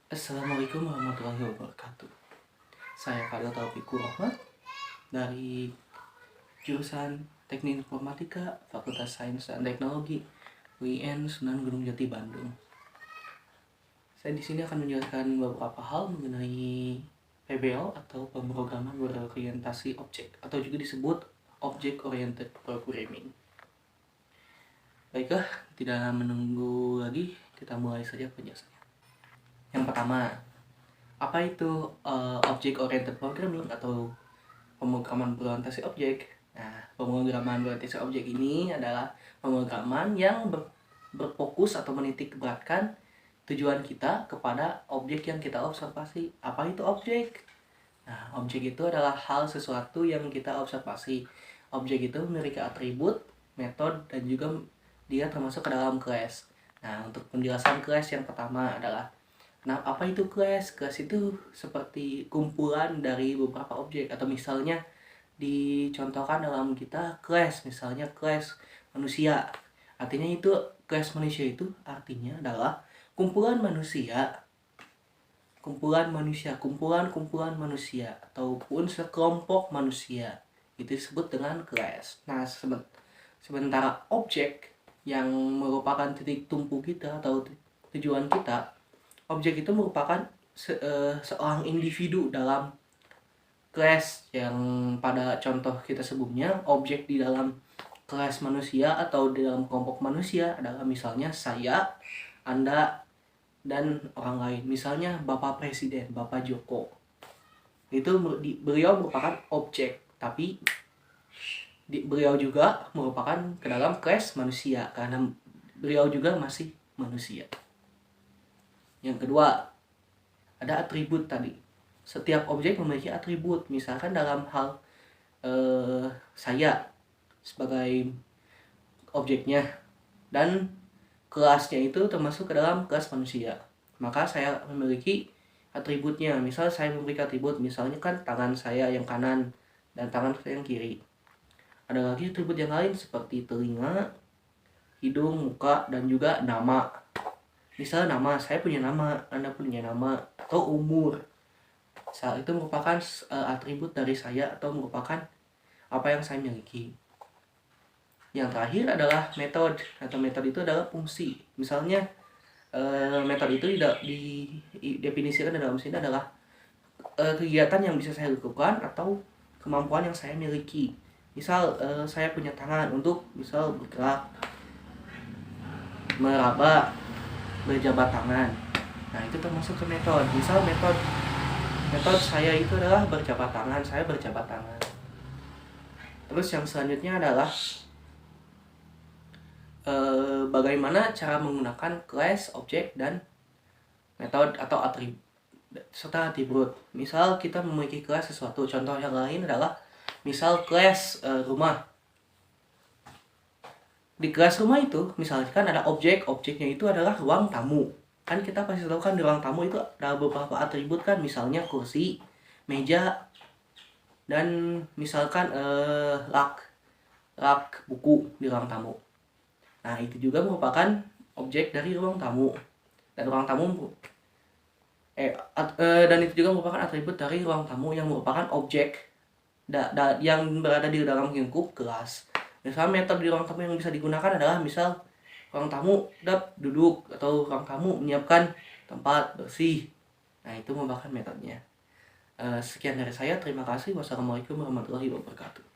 Assalamualaikum warahmatullahi wabarakatuh. Saya Fadil Taufikur Rahmat dari jurusan Teknik Informatika Fakultas Sains dan Teknologi UIN Sunan Gunung Jati Bandung. Saya di sini akan menjelaskan beberapa hal mengenai PBO atau pemrograman berorientasi objek atau juga disebut Object Oriented Programming. Baiklah, tidak menunggu lagi, kita mulai saja penjelasannya. Yang pertama, apa itu Object Oriented Programming atau pemrograman berorientasi objek? Nah, pemrograman berorientasi objek ini adalah pemrograman yang berfokus atau menitik beratkan tujuan kita kepada objek yang kita observasi. Apa itu objek? Nah, objek itu adalah hal sesuatu yang kita observasi. Objek itu memiliki atribut, metode, dan juga dia termasuk ke dalam kelas. Nah, untuk penjelasan kelas yang pertama adalah, nah, apa itu kelas? Kelas itu seperti kumpulan dari beberapa objek, atau misalnya dicontohkan dalam kita kelas, misalnya kelas manusia. Artinya itu kelas manusia itu artinya adalah kumpulan manusia, kumpulan manusia ataupun sekelompok manusia. Itu disebut dengan kelas. Nah, sementara objek yang merupakan titik tumpu kita atau tujuan kita, objek itu merupakan seorang individu dalam kelas. Yang pada contoh kita sebelumnya, objek di dalam kelas manusia atau di dalam kelompok manusia adalah misalnya saya, Anda, dan orang lain. Misalnya Bapak Presiden, Bapak Joko. Itu beliau merupakan objek, tapi beliau juga merupakan ke dalam kelas manusia karena beliau juga masih manusia. Yang kedua, ada atribut tadi. Setiap objek memiliki atribut. Misalkan dalam hal saya sebagai objeknya dan kelasnya itu termasuk ke dalam kelas manusia, maka saya memiliki atributnya. Misal saya memiliki atribut, misalnya kan tangan saya yang kanan dan tangan saya yang kiri. Ada lagi atribut yang lain seperti telinga, hidung, muka, dan juga nama. Misal nama, saya punya nama, Anda punya nama, atau umur. Saat itu merupakan atribut dari saya atau merupakan apa yang saya miliki. Yang terakhir adalah metode, atau metode itu adalah fungsi. Misalnya metode itu didefinisikan dalam sini adalah kegiatan yang bisa saya lakukan atau kemampuan yang saya miliki. Misal saya punya tangan untuk misal bergerak, meraba, berjabat tangan. Nah, itu termasuk ke metode. Misal metode saya itu adalah berjabat tangan, saya berjabat tangan. Terus yang selanjutnya adalah bagaimana cara menggunakan class, objek, dan metode atau atribut serta atribut. Misal kita memiliki kelas sesuatu. Contoh yang lain adalah misal kelas rumah. Di kelas rumah itu misalkan ada objeknya itu adalah ruang tamu. Kan kita pasti tahu kan di ruang tamu itu ada beberapa atribut kan, misalnya kursi, meja, dan misalkan rak buku di ruang tamu. Nah, itu juga merupakan objek dari ruang tamu. Dan ruang tamu dan itu juga merupakan atribut dari ruang tamu yang merupakan objek yang berada di dalam lingkup kelas. Misal metode di ruang tamu yang bisa digunakan adalah misal ruang tamu duduk, atau ruang tamu menyiapkan tempat bersih. Nah, itu merupakan metodenya. Sekian dari saya, terima kasih. Wassalamualaikum warahmatullahi wabarakatuh.